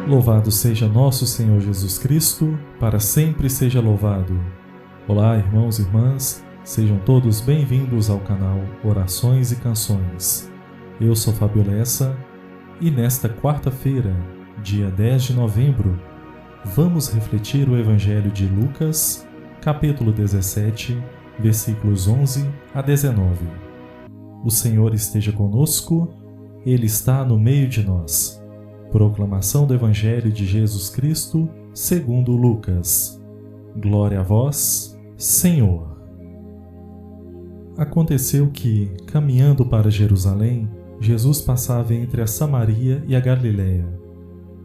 Louvado seja nosso Senhor Jesus Cristo, para sempre seja louvado. Olá, irmãos e irmãs, sejam todos bem-vindos ao canal Orações e Canções. Eu sou Fábio Lessa e nesta quarta-feira, dia 10 de novembro, vamos refletir o Evangelho de Lucas, capítulo 17, versículos 11 a 19. O Senhor esteja conosco, Ele está no meio de nós. Proclamação do Evangelho de Jesus Cristo, segundo Lucas. Glória a vós, Senhor. Aconteceu que, caminhando para Jerusalém, Jesus passava entre a Samaria e a Galiléia.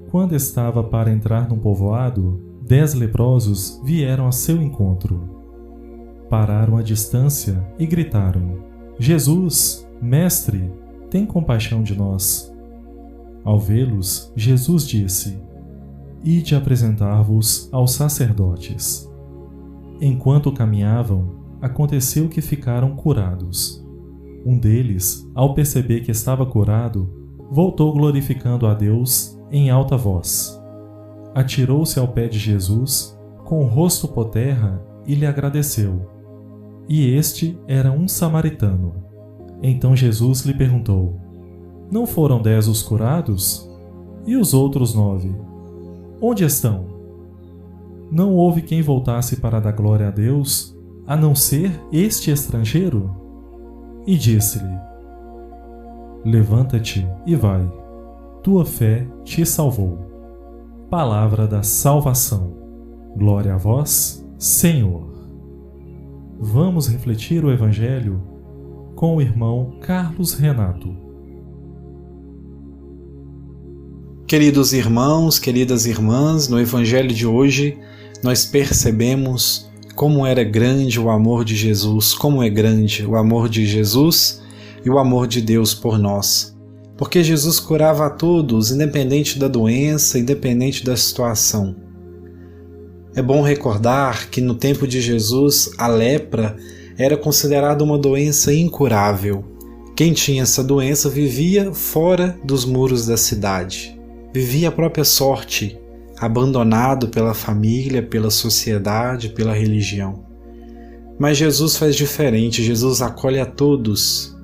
Quando estava para entrar num povoado, 10 leprosos vieram a seu encontro. Pararam à distância e gritaram: Jesus, Mestre, tem compaixão de nós. Ao vê-los, Jesus disse: Ide apresentar-vos aos sacerdotes. Enquanto caminhavam, aconteceu que ficaram curados. Um deles, ao perceber que estava curado, voltou glorificando a Deus em alta voz. Atirou-se ao pé de Jesus, com o rosto por terra, e lhe agradeceu. E este era um samaritano. Então Jesus lhe perguntou: Não foram 10 os curados? E os outros 9? Onde estão? Não houve quem voltasse para dar glória a Deus, a não ser este estrangeiro? E disse-lhe: Levanta-te e vai. Tua fé te salvou. Palavra da salvação. Glória a vós, Senhor. Vamos refletir o Evangelho com o irmão Carlos Renato. Queridos irmãos, queridas irmãs, no Evangelho de hoje nós percebemos como era grande o amor de Jesus, como é grande o amor de Jesus e o amor de Deus por nós. Porque Jesus curava a todos, independente da doença, independente da situação. É bom recordar que no tempo de Jesus a lepra era considerada uma doença incurável. Quem tinha essa doença vivia fora dos muros da cidade. Vivia a própria sorte, abandonado pela família, pela sociedade, pela religião. Mas Jesus faz diferente, Jesus acolhe a todos.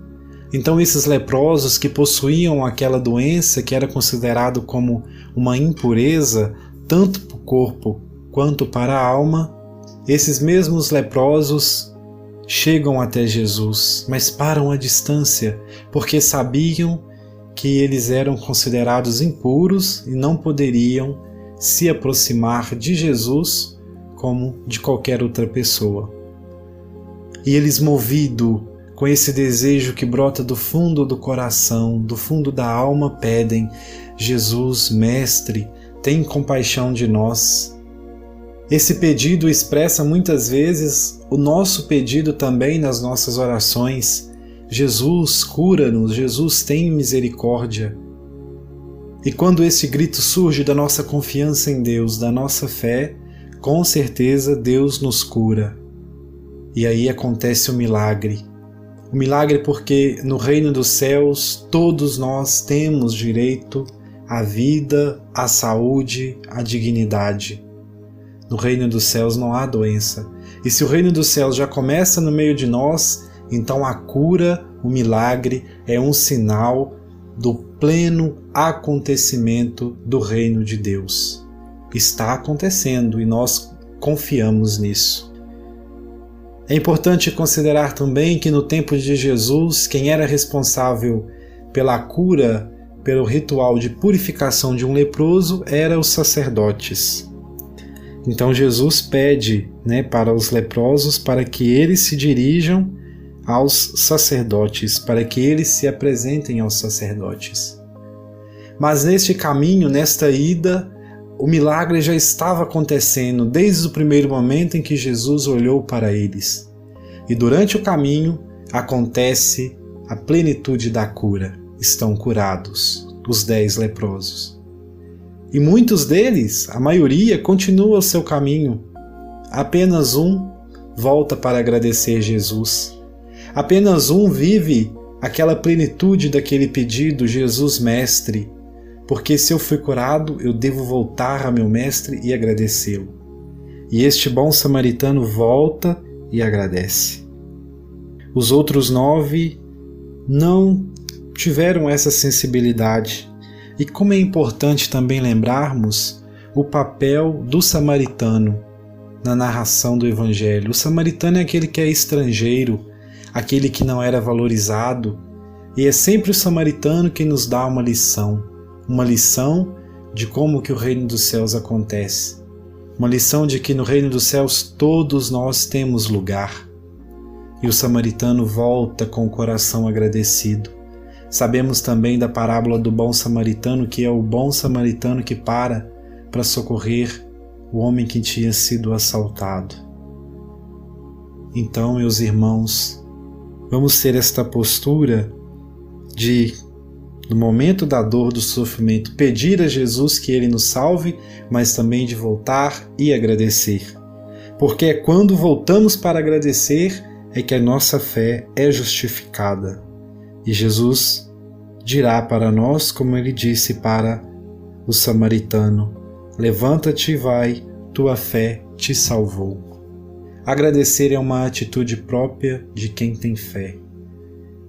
Então esses leprosos que possuíam aquela doença que era considerado como uma impureza, tanto para o corpo quanto para a alma, esses mesmos leprosos chegam até Jesus, mas param à distância, porque sabiam que eles eram considerados impuros e não poderiam se aproximar de Jesus como de qualquer outra pessoa. E eles, movidos com esse desejo que brota do fundo do coração, do fundo da alma, pedem: Jesus, Mestre, tem compaixão de nós. Esse pedido expressa muitas vezes o nosso pedido também nas nossas orações. Jesus, cura-nos, Jesus, tem misericórdia. E quando esse grito surge da nossa confiança em Deus, da nossa fé, com certeza Deus nos cura. E aí acontece o milagre. O milagre porque no reino dos céus todos nós temos direito à vida, à saúde, à dignidade. No reino dos céus não há doença. E se o reino dos céus já começa no meio de nós, então a cura, o milagre, é um sinal do pleno acontecimento do reino de Deus. Está acontecendo e nós confiamos nisso. É importante considerar também que no tempo de Jesus, quem era responsável pela cura, pelo ritual de purificação de um leproso, eram os sacerdotes. Então Jesus pede, para os leprosos para que eles se dirijam aos sacerdotes, para que eles se apresentem aos sacerdotes. Mas neste caminho, nesta ida, o milagre já estava acontecendo desde o primeiro momento em que Jesus olhou para eles. E durante o caminho acontece a plenitude da cura. Estão curados os 10 leprosos. E muitos deles, a maioria, continua o seu caminho. Apenas um volta para agradecer Jesus. Apenas um vive aquela plenitude daquele pedido: Jesus, Mestre, porque se eu fui curado, eu devo voltar a meu mestre e agradecê-lo. E este bom samaritano volta e agradece. Os outros 9 não tiveram essa sensibilidade. E como é importante também lembrarmos o papel do samaritano na narração do Evangelho. O samaritano é aquele que é estrangeiro, aquele que não era valorizado, e é sempre o samaritano que nos dá uma lição de como que o reino dos céus acontece, uma lição de que no reino dos céus todos nós temos lugar. E o samaritano volta com o coração agradecido. Sabemos também da parábola do bom samaritano, que é o bom samaritano que para socorrer o homem que tinha sido assaltado. Então, meus irmãos, vamos ter esta postura de, no momento da dor, do sofrimento, pedir a Jesus que Ele nos salve, mas também de voltar e agradecer. Porque é quando voltamos para agradecer é que a nossa fé é justificada. E Jesus dirá para nós, como Ele disse para o samaritano: levanta-te e vai, tua fé te salvou. Agradecer é uma atitude própria de quem tem fé.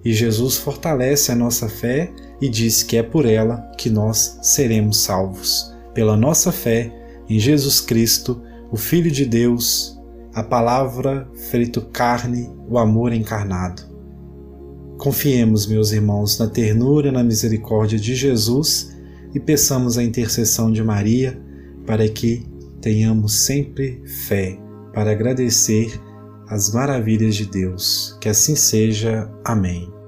E Jesus fortalece a nossa fé e diz que é por ela que nós seremos salvos. Pela nossa fé em Jesus Cristo, o Filho de Deus, a palavra feito carne, o amor encarnado. Confiemos, meus irmãos, na ternura e na misericórdia de Jesus e peçamos a intercessão de Maria para que tenhamos sempre fé para agradecer as maravilhas de Deus. Que assim seja. Amém.